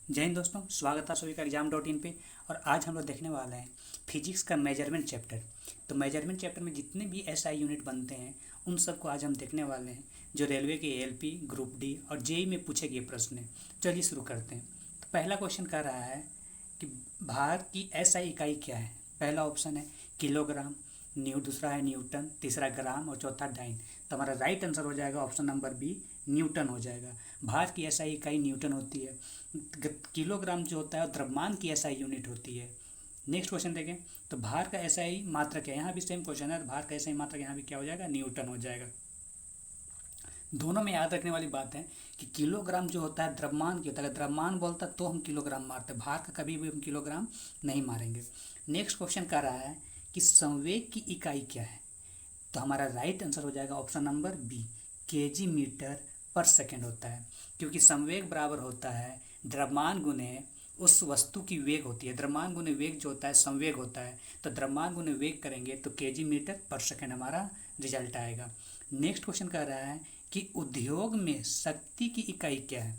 जय हिंद दोस्तों, स्वागत है सभी का एग्जाम.इन पे। और आज हम लोग देखने वाले हैं फिजिक्स का मेजरमेंट चैप्टर। तो मेजरमेंट चैप्टर में जितने भी एसआई यूनिट बनते हैं उन सबको आज हम देखने वाले हैं, जो रेलवे के एएलपी, ग्रुप डी और जेई में पूछे गए प्रश्न हैं। चलिए शुरू करते हैं। तो पहला क्वेश्चन कह रहा है कि भार की एसआई इकाई क्या है। पहला ऑप्शन है किलोग्राम, दूसरा है न्यूटन, तीसरा ग्राम और चौथा डाइन। तो हमारा राइट आंसर हो जाएगा ऑप्शन नंबर बी, न्यूटन हो जाएगा। भार की एसआई इकाई न्यूटन होती है। किलोग्राम जो होता है द्रव्यमान की एसआई यूनिट होती है। नेक्स्ट क्वेश्चन देखें। तो भार का एसआई मात्रक है, यहाँ भी सेम क्वेश्चन है। तो भार का एसआई मात्रक यहाँ भी क्या हो जाएगा, न्यूटन हो जाएगा। दोनों में याद रखने वाली बात है कि किलोग्राम जो होता है द्रव्यमान की होता है। अगर द्रव्यमान बोलता तो हम किलोग्राम मारते, भार का कभी भी हम किलोग्राम नहीं मारेंगे। नेक्स्ट क्वेश्चन कह रहा है कि संवेग की इकाई क्या है। तो हमारा राइट आंसर हो जाएगा option number B, KG metre per second होता है। क्योंकि संवेग बराबर होता है द्रव्यमान गुने उस वस्तु की वेग होती है। द्रव्यमान गुने वेग जो होता है संवेग होता है। तो द्रव्यमान गुने वेग करेंगे तो केजी मीटर पर सेकेंड हमारा रिजल्ट आएगा। नेक्स्ट क्वेश्चन कह रहा है कि उद्योग में शक्ति की इकाई क्या है।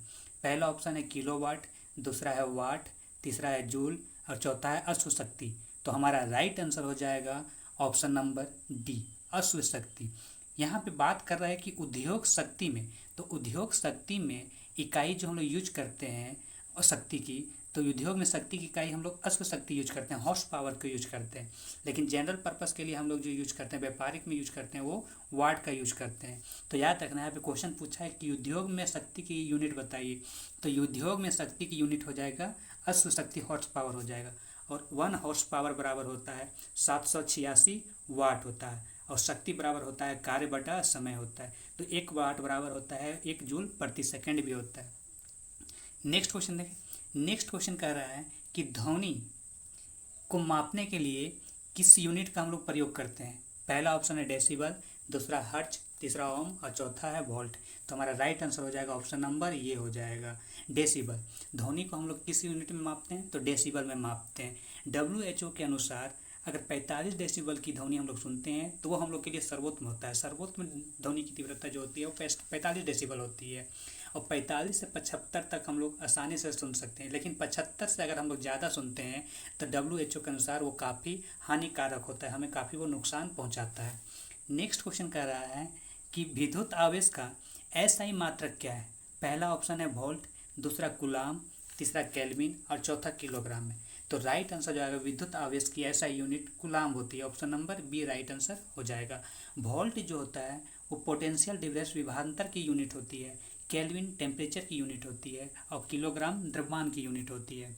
पहला ऑप्शन है किलोवाट, दूसरा है वाट, तीसरा है जूल और चौथा है अश्व शक्ति। तो हमारा राइट आंसर हो जाएगा ऑप्शन नंबर डी, अश्व शक्ति। यहाँ पे बात कर रहा है कि उद्योग शक्ति में, तो उद्योग शक्ति में इकाई जो हम लोग यूज करते हैं और शक्ति की, तो उद्योग में शक्ति की इकाई हम लोग अश्व शक्ति यूज करते हैं, हॉर्स पावर को यूज करते हैं। लेकिन जनरल पर्पस के लिए हम लोग जो यूज करते हैं, व्यापारिक में यूज करते हैं, वो वाट का यूज करते हैं। तो याद रखना है, यहाँ पे क्वेश्चन पूछा है कि उद्योग में शक्ति की यूनिट बताइए। तो उद्योग में शक्ति की यूनिट हो जाएगा अश्व शक्ति, हॉर्स पावर हो जाएगा। और 1 हॉर्स पावर बराबर होता है 786 वाट होता है। और शक्ति बराबर होता है कार्य बटा समय होता है। तो 1 वाट बराबर होता है 1 जूल प्रति सेकंड भी होता है। नेक्स्ट क्वेश्चन देखें। नेक्स्ट क्वेश्चन कह रहा है कि ध्वनि को मापने के लिए किस यूनिट का हम लोग प्रयोग करते हैं। पहला ऑप्शन है डेसिबल, दूसरा हर्ट्ज, तीसरा ओम और चौथा है वोल्ट। तो हमारा राइट आंसर हो जाएगा ऑप्शन नंबर ये हो जाएगा डेसिबल। ध्वनि को हम लोग किस यूनिट में मापते हैं, तो डेसिबल में मापते हैं। WHO के अनुसार अगर 45 डेसिबल की ध्वनि हम लोग सुनते हैं तो वो हम लोग के लिए सर्वोत्तम होता है। सर्वोत्तम ध्वनि की तीव्रता जो होती है वो 45 डेसिबल होती है। और 45 से 75 तक हम लोग आसानी से सुन सकते हैं। लेकिन 75 से अगर हम लोग ज़्यादा सुनते हैं तो WHO के अनुसार वो काफ़ी हानिकारक होता है, हमें काफ़ी वो नुकसान पहुंचाता है। नेक्स्ट क्वेश्चन कह रहा है कि विद्युत आवेश का एसआई मात्रक क्या है। पहला ऑप्शन है वोल्ट, दूसरा कूलाम, तीसरा केल्विन और चौथा किलोग्राम है। तो राइट आंसर जो आएगा विद्युत आवेश की एसआई यूनिट कूलाम होती है। Option number B right answer हो जाएगा। वोल्ट जो होता है वो पोटेंशियल डिफरेंस विभवांतर की यूनिट होती है। केल्विन टेम्परेचर की यूनिट होती है और किलोग्राम द्रव्यमान की यूनिट होती है।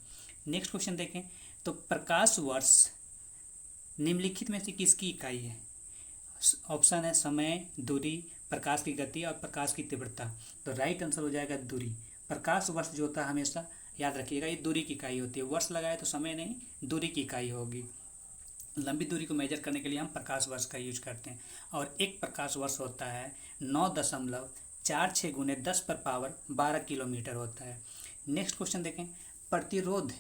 नेक्स्ट क्वेश्चन देखें। तो प्रकाश वर्ष निम्नलिखित में से किसकी इकाई है। ऑप्शन है समय, दूरी, प्रकाश की गति और प्रकाश की तीव्रता। तो राइट आंसर हो जाएगा दूरी। प्रकाश वर्ष जो होता है हमेशा याद रखिएगा ये दूरी की इकाई होती है। वर्ष लगाए तो समय नहीं, दूरी की इकाई होगी। लंबी दूरी को मेजर करने के लिए हम प्रकाश वर्ष का यूज करते हैं। और एक प्रकाश वर्ष होता है 9.46 गुने 10 पर पावर 12 किलोमीटर होता है। नेक्स्ट क्वेश्चन देखें। प्रतिरोध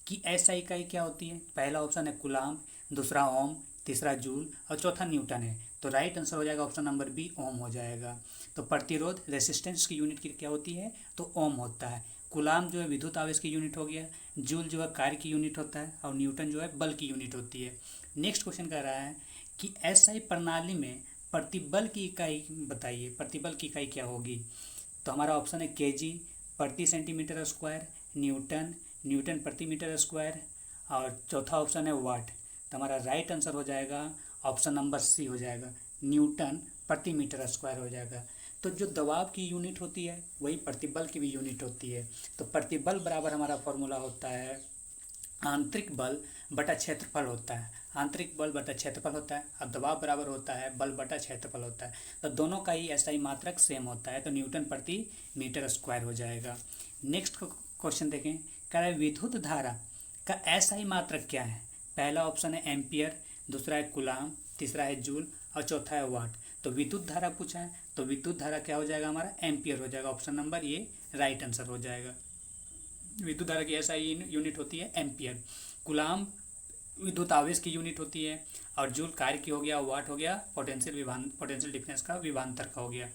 की ऐसा इकाई क्या होती है। पहला ऑप्शन है कूलाम, दूसरा ओम, तीसरा जूल और चौथा न्यूटन है। तो राइट आंसर हो जाएगा ऑप्शन नंबर बी, ओम हो जाएगा। तो प्रतिरोध रेसिस्टेंस की यूनिट की क्या होती है, तो ओम होता है। कूलाम जो है विद्युत आवेश की यूनिट हो गया, जूल जो है कार्य की यूनिट होता है और न्यूटन जो है बल की यूनिट होती है। नेक्स्ट क्वेश्चन कह रहा है कि एसआई प्रणाली में प्रतिबल की इकाई बताइए। प्रतिबल की इकाई क्या होगी। तो हमारा ऑप्शन है केजी प्रति सेंटीमीटर स्क्वायर, न्यूटन, न्यूटन प्रति मीटर स्क्वायर और चौथा ऑप्शन है वाट। तो हमारा राइट आंसर हो जाएगा ऑप्शन नंबर सी हो जाएगा, न्यूटन प्रति मीटर स्क्वायर हो जाएगा। तो जो दबाव की यूनिट होती है वही प्रतिबल की भी यूनिट होती है। तो प्रतिबल बराबर हमारा फॉर्मूला होता है आंतरिक बल बटा क्षेत्रफल होता है। आंतरिक बल बटा क्षेत्रफल होता है और दबाव बराबर होता है बल बटा क्षेत्रफल होता है। तो दोनों का ही ऐसा ही मात्रक सेम होता है। तो न्यूटन प्रति मीटर स्क्वायर हो जाएगा। नेक्स्ट क्वेश्चन देखें। कह रहा है विद्युत धारा का ऐसा ही मात्रक क्या है। पहला ऑप्शन है एम्पियर, दूसरा है कूलाम, तीसरा है जूल और चौथा है वाट। तो विद्युत धारा पूछा है तो विद्युत धारा क्या हो जाएगा हमारा, एम्पियर हो जाएगा। ऑप्शन नंबर ये राइट आंसर हो जाएगा। विद्युत धारा की ऐसा यूनिट होती है एम्पियर। कूलाम विद्युत आवेश की यूनिट होती है और जूल कार्य की हो गया, वाट हो गया पोटेंशियल डिफरेंस का विभवांतर का हो गया।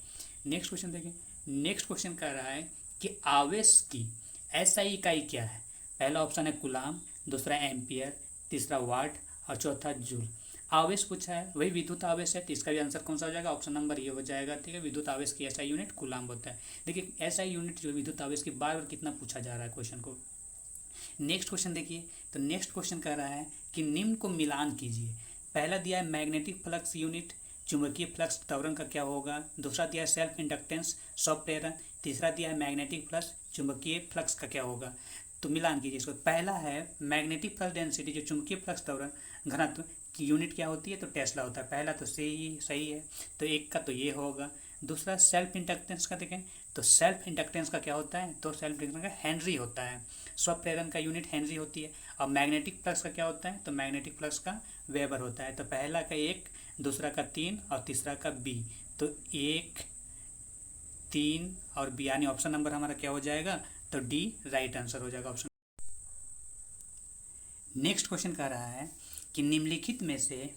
नेक्स्ट क्वेश्चन देखें। नेक्स्ट क्वेश्चन कह रहा है कि आवेश की एसआई इकाई क्या है? पहला ऑप्शन है कूलाम, दूसरा एम्पियर, तीसरा वाट और चौथा जूल। आवेश पूछा है, वही विद्युत आवेश है, तो इसका भी आंसर कौन सा हो जाएगा? ऑप्शन नंबर ये हो जाएगा। ठीक है, विद्युत आवेश की एसआई यूनिट कूलाम होता है। देखिए एसआई यूनिट जो विद्युत आवेश की बार बार कितना पूछा जा रहा है क्वेश्चन को। नेक्स्ट क्वेश्चन देखिए, तो नेक्स्ट क्वेश्चन कह रहा है कि निम्न को मिलान कीजिए। पहला दिया है मैग्नेटिक फ्लक्स यूनिट, चुंबकीय फ्लक्स त्वरण का क्या होगा। दूसरा दिया है सेल्फ इंडक्टेंस, स्वप्रेरण। तीसरा दिया है मैग्नेटिक फ्लक्स, चुंबकीय फ्लक्स का क्या होगा। तो मिलान कीजिए इसको। पहला है मैग्नेटिक फ्लक्स डेंसिटी, जो चुंबकीय फ्लक्स त्वरण घनत्व की यूनिट क्या होती है, तो टेस्ला होता है। पहला तो सही है, तो एक का तो ये होगा। दूसरा सेल्फ इंडक्टेंस का देखें, तो सेल्फ इंडक्टेंस का क्या होता है, तो सेल्फ इंडक्टेंस का हेनरी होता है। स्वप्रेरण का यूनिट हेनरी होती है। और मैग्नेटिक फ्लक्स का क्या होता है, तो मैग्नेटिक फ्लक्स का वेबर होता है। तो पहला का 1, दूसरा का 3 और तीसरा का बी। तो 1, 3 और बी, यानी ऑप्शन नंबर हमारा क्या हो जाएगा, तो डी राइट आंसर हो जाएगा ऑप्शन। नेक्स्ट क्वेश्चन कह रहा है कि निम्नलिखित में से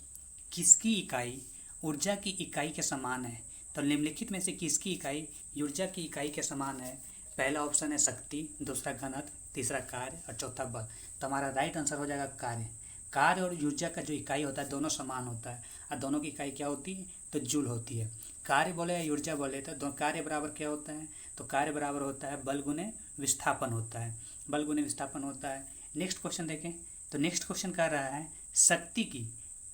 किसकी इकाई ऊर्जा की इकाई के समान है। तो निम्नलिखित में से किसकी इकाई ऊर्जा की इकाई के समान है। पहला ऑप्शन है शक्ति, दूसरा घनत्व, तीसरा कार्य और चौथा बल। तो हमारा राइट आंसर हो जाएगा कार्य। कार्य और ऊर्जा का जो इकाई होता है दोनों समान होता है, और दोनों की इकाई क्या होती है, तो जूल होती है। कार्य बोले या ऊर्जा बोले तो कार्य बराबर क्या होता है, तो कार्य बराबर होता है बल गुने विस्थापन होता है। बल गुने विस्थापन होता है। नेक्स्ट क्वेश्चन देखें, तो नेक्स्ट क्वेश्चन कह रहा है शक्ति की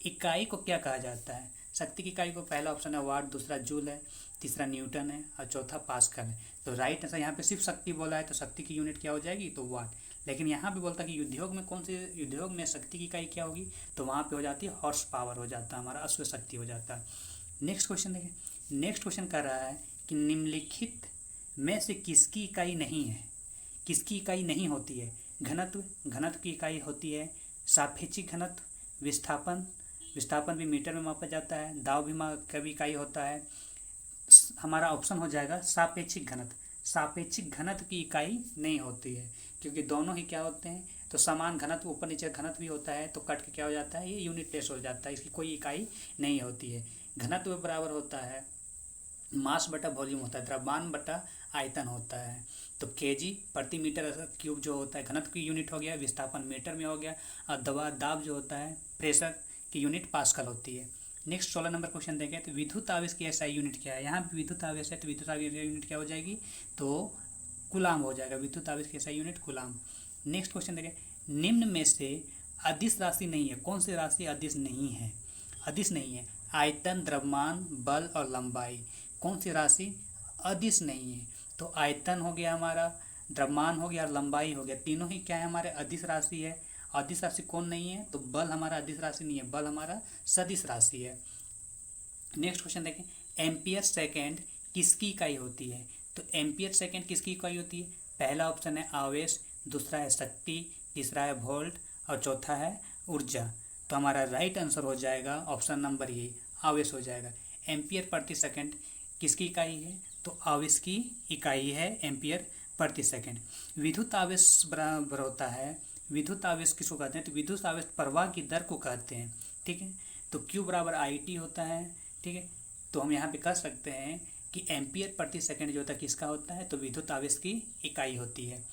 इकाई को क्या कहा जाता है। शक्ति की इकाई को पहला ऑप्शन है वाट, दूसरा जूल है, तीसरा न्यूटन है और चौथा पास्कल है। तो राइट आंसर, यहाँ पे सिर्फ शक्ति बोला है तो शक्ति की यूनिट क्या हो जाएगी, तो वाट। लेकिन यहाँ पे बोलता है कि उद्योग में कौन से उद्योग में शक्ति की इकाई क्या होगी, तो वहाँ पे हो जाती है हॉर्स पावर हो जाता है, हमारा अश्व शक्ति हो जाता है। नेक्स्ट क्वेश्चन देखें, नेक्स्ट क्वेश्चन कर रहा है कि निम्नलिखित में से किसकी इकाई नहीं है, किसकी इकाई नहीं होती है। घनत्व, घनत्व की इकाई होती है सापेक्षिक घनत्व। विस्थापन, विस्थापन भी मीटर में मापा जाता है। दाब भी का भी इकाई होता है। हमारा ऑप्शन हो जाएगा सापेक्षिक घनत्व। सापेक्षिक घनत्व की इकाई नहीं होती है, क्योंकि दोनों ही क्या होते हैं, तो समान घनत्व, ऊपर नीचे घनत्व भी होता है, तो कट के क्या हो जाता है, ये यूनिट टेस्ट हो जाता है, इसकी कोई इकाई नहीं होती है। घनत्व बराबर होता है मास बटा वॉल्यूम होता है, द्रव्यमान बटा आयतन होता है। तो केजी प्रति मीटर क्यूब जो होता है घनत्व की यूनिट हो गया, विस्थापन मीटर में हो गया, और दाब जो होता है प्रेशर की यूनिट पास्कल होती है। नेक्स्ट 16 नंबर क्वेश्चन देखें, तो विद्युत आवेश की एसआई यूनिट क्या है। यहाँ पे विद्युत आवेश है तो विद्युत आवेश यूनिट क्या हो जाएगी, तो कूलाम हो जाएगा। विद्युत आवेश की SI unit coulomb. Next question देखें, निम्न में से अदिश राशि नहीं है। कौन सी राशि अदिश नहीं है, अदिश नहीं है। आयतन, द्रव्यमान, बल और लंबाई, कौन सी राशि अदिश नहीं है, तो आयतन हो गया हमारा, द्रव्यमान हो गया और लंबाई हो गया, तीनों ही क्या है हमारे अदिश राशि है। अदिश राशि कौन नहीं है, तो बल हमारा अदिश राशि नहीं है, बल हमारा सदिश राशि है। नेक्स्ट क्वेश्चन देखें, एम्पियर सेकेंड किसकी इकाई होती है। तो एम्पियर सेकेंड किसकी इकाई होती है। पहला ऑप्शन है आवेश, दूसरा है शक्ति, तीसरा है वोल्ट और चौथा है ऊर्जा। तो हमारा राइट आंसर हो जाएगा ऑप्शन नंबर ये, आवेश हो जाएगा। एम्पियर प्रति सेकेंड किसकी इकाई है, तो आवेश की इकाई है एम्पियर प्रति सेकेंड। विद्युत आवेश बराबर होता है, विद्युत आवेश किसको कहते हैं, तो विद्युत आवेश प्रवाह की दर को कहते हैं। ठीक है, तो Q बराबर IT होता है। ठीक है, तो हम यहाँ पे कह सकते हैं कि एम्पियर प्रति सेकंड जो होता है किसका होता है, तो विद्युत आवेश की इकाई होती है।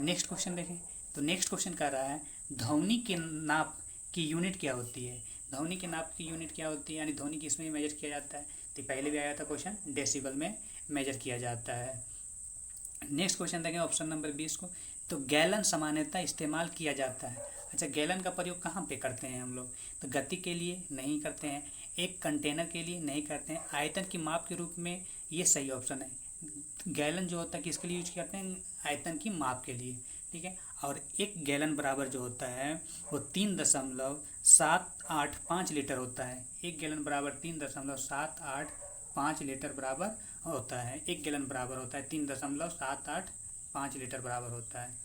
नेक्स्ट क्वेश्चन देखें, तो नेक्स्ट क्वेश्चन कह रहा है ध्वनि के नाप की यूनिट क्या होती है। ध्वनि के नाप की यूनिट क्या होती है, यानी ध्वनि किस में मेजर किया जाता है, तो पहले भी आया था क्वेश्चन, डेसिबल में मेजर किया जाता है। नेक्स्ट क्वेश्चन देखें ऑप्शन नंबर 20 को, तो गैलन सामान्यतः इस्तेमाल किया जाता है। अच्छा, गैलन का प्रयोग कहाँ पे करते हैं हम लोग, तो गति के लिए नहीं करते हैं, एक कंटेनर के लिए नहीं करते हैं, आयतन की माप के रूप में, ये सही ऑप्शन है। गैलन जो होता है किसके लिए यूज करते हैं, आयतन की माप के लिए। ठीक है, और एक गैलन बराबर जो होता है वो 3.785 लीटर होता है। एक गैलन बराबर 3.785 लीटर बराबर होता है। एक गैलन बराबर होता है 3.785 लीटर बराबर होता है।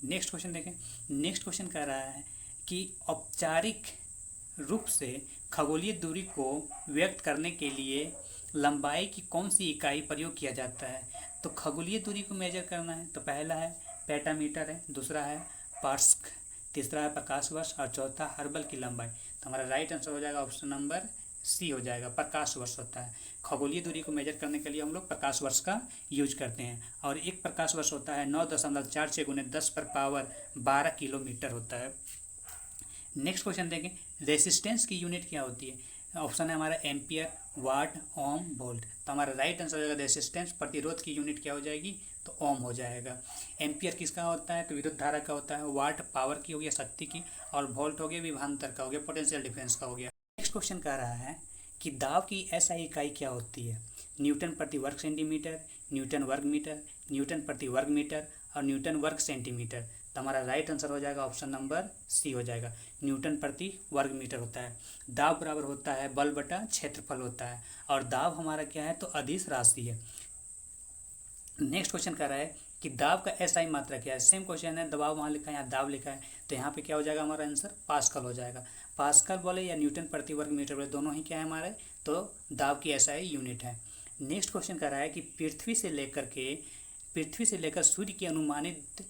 नेक्स्ट क्वेश्चन देखें, नेक्स्ट क्वेश्चन कह रहा है कि औपचारिक रूप से खगोलीय दूरी को व्यक्त करने के लिए लंबाई की कौन सी इकाई प्रयोग किया जाता है। तो खगोलीय दूरी को मेजर करना है तो पहला है पेटामीटर है, दूसरा है पार्स्क, तीसरा है प्रकाश वर्ष और चौथा हर्बल की लंबाई। तो हमारा राइट आंसर हो जाएगा ऑप्शन नंबर सी हो जाएगा, प्रकाश वर्ष होता है। खगोलीय दूरी को मेजर करने के लिए हम लोग प्रकाश वर्ष का यूज करते हैं। और एक प्रकाश वर्ष होता है 9.46 गुने 10⁻12 किलोमीटर होता है। नेक्स्ट क्वेश्चन देखें, रेसिस्टेंस की यूनिट क्या होती है? ऑप्शन है हमारा एम्पियर, वाट, ओम, वोल्ट। तो हमारा राइट आंसर हो जाएगा रेसिस्टेंस, प्रतिरोध की यूनिट क्या हो जाएगी? तो ओम हो जाएगा। एम्पियर किसका होता है? तो विद्युत धारा का होता है। वाट पावर की हो गया, शक्ति की। और वोल्ट हो गया विभवांतर का हो गया, पोटेंशियल डिफरेंस का हो गया। नेक्स्ट क्वेश्चन कह रहा है कि दाब की एसआई इकाई क्या होती है? न्यूटन प्रति वर्ग सेंटीमीटर, न्यूटन वर्ग मीटर, न्यूटन प्रति वर्ग मीटर और न्यूटन वर्ग सेंटीमीटर। तो हमारा राइट आंसर हो जाएगा ऑप्शन नंबर सी हो जाएगा, न्यूटन प्रति वर्ग मीटर होता है। दाब बराबर होता है बल बटा क्षेत्रफल होता है। और दाब हमारा क्या है? तो अदिश राशि है। नेक्स्ट क्वेश्चन कर रहा है कि दाब का एसआई मात्रा क्या है? सेम क्वेश्चन है, दबाव वहाँ लिखा है, यहाँ दाब लिखा है। तो यहाँ पे क्या हो जाएगा हमारा आंसर? पास्कल हो जाएगा। पास्कल बोले या न्यूटन प्रति वर्ग मीटर बोले, दोनों ही क्या है हमारे? तो दाब की एसआई यूनिट है। नेक्स्ट क्वेश्चन कर रहा है कि पृथ्वी से लेकर सूर्य की अनुमानित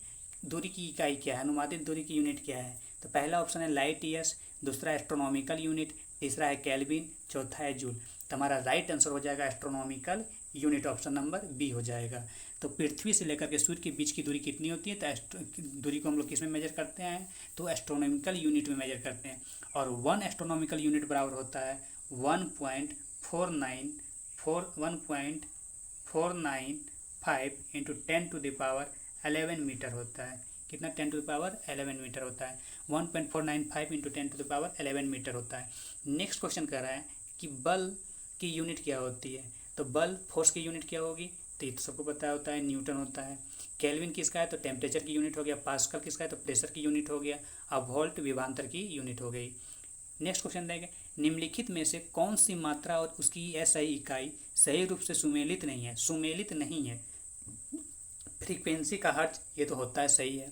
दूरी की इकाई क्या है? अनुमानित दूरी की यूनिट क्या है? तो पहला ऑप्शन है लाइट ईयर्स, दूसरा एस्ट्रोनॉमिकल यूनिट, तीसरा है केल्विन, चौथा है जूल। तो हमारा राइट आंसर हो जाएगा astronomical unit, option number B हो जाएगा। तो पृथ्वी से लेकर के सूर्य के बीच की दूरी कितनी होती है? तो दूरी को हम लोग किस में मेजर करते हैं? तो एस्ट्रोनॉमिकल यूनिट में मेजर करते हैं। और 1 एस्ट्रोनॉमिकल यूनिट बराबर होता है 1.495 इंटू 10⁻11 मीटर होता है। कितना? 10⁻11 मीटर होता है। 1.495 इंटू 10⁻11 मीटर होता है। नेक्स्ट क्वेश्चन कह रहा है कि बल की यूनिट क्या होती है? तो बल फोर्स की यूनिट क्या होगी? तो ये तो सबको पता होता है, न्यूटन होता है। केल्विन किसका है? तो टेम्परेचर की यूनिट हो गया। पास्कल किसका है? तो प्रेशर की यूनिट हो गया। अब वोल्ट विभवांतर की यूनिट हो गई। नेक्स्ट क्वेश्चन देंगे, निम्नलिखित में से कौन सी मात्रा और उसकी एसआई इकाई सही रूप से सुमेलित नहीं है? फ्रीक्वेंसी का हर्ट्ज, ये तो होता है, सही है।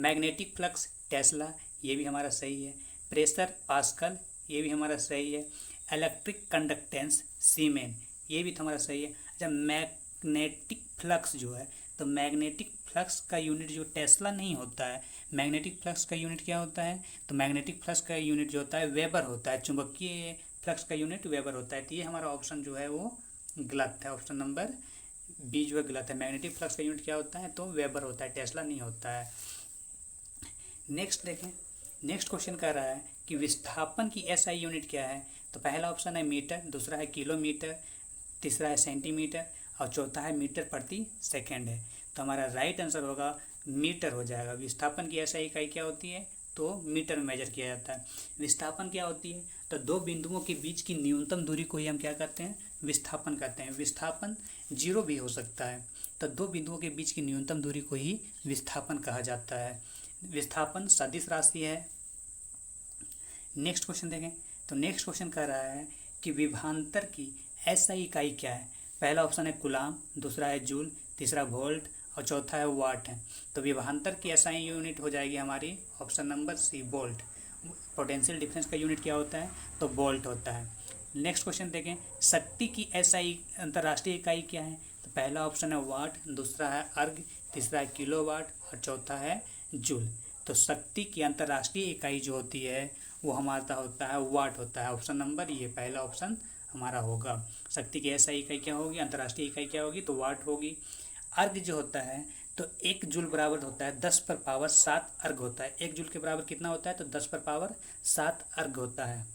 मैग्नेटिक फ्लक्स टेस्ला, ये भी हमारा सही है। प्रेशर पास्कल, ये भी हमारा सही है। इलेक्ट्रिक कंडक्टेंस सीमेन, ये भी तो हमारा सही है। अच्छा, मैग्नेटिक फ्लक्स जो है, तो मैग्नेटिक फ्लक्स का यूनिट जो टेस्ला नहीं होता है, मैग्नेटिक फ्लक्स का यूनिट क्या होता है? तो मैग्नेटिक फ्लक्स का यूनिट जो होता है वेबर होता है। चुंबकीय फ्लक्स का यूनिट वेबर होता है। तो ये हमारा ऑप्शन जो है वो गलत है, ऑप्शन नंबर बी जो है गलत है। मैग्नेटिक फ्लक्स का यूनिट क्या होता है? तो वेबर होता है, टेस्ला नहीं होता है। नेक्स्ट देखें, नेक्स्ट क्वेश्चन कह रहा है कि विस्थापन की एसआई यूनिट क्या है? तो पहला ऑप्शन है मीटर, दूसरा है किलोमीटर, तीसरा है सेंटीमीटर और चौथा है मीटर प्रति सेकंड है। तो हमारा राइट आंसर होगा मीटर हो जाएगा। विस्थापन की एसआई इकाई क्या होती है? तो मीटर में मेजर किया जाता है। विस्थापन क्या होती है? तो दो बिंदुओं के बीच की न्यूनतम दूरी को ही हम क्या कहते हैं? विस्थापन कहते हैं। विस्थापन जीरो भी हो सकता है। तो दो बिंदुओं के बीच की न्यूनतम दूरी को ही विस्थापन कहा जाता है। विस्थापन सदिश राशि है। नेक्स्ट क्वेश्चन देखें, तो नेक्स्ट क्वेश्चन कह रहा है कि विभवांतर की एसआई इकाई क्या है? पहला ऑप्शन है कूलाम, दूसरा है जूल, तीसरा वोल्ट और चौथा है वाट है। तो विभवांतर की एसआई यूनिट हो जाएगी हमारी option number C, volt. Potential difference का यूनिट क्या होता है? तो वोल्ट होता है। नेक्स्ट क्वेश्चन देखें, शक्ति की एसआई अंतर्राष्ट्रीय इकाई क्या है? तो पहला ऑप्शन है वाट, दूसरा है अर्ग, तीसरा है किलोवाट और चौथा है जूल। तो शक्ति की अंतर्राष्ट्रीय इकाई जो होती है वो हमारा होता है वाट होता है। ऑप्शन नंबर ये पहला ऑप्शन हमारा होगा। शक्ति की एसआई इकाई क्या होगी? अंतर्राष्ट्रीय इकाई क्या होगी? तो वाट होगी। अर्घ जो होता है तो 1 जूल बराबर होता है 10⁻7 अर्घ होता है। 1 जूल के बराबर कितना होता है? तो 10⁻7 अर्घ होता है।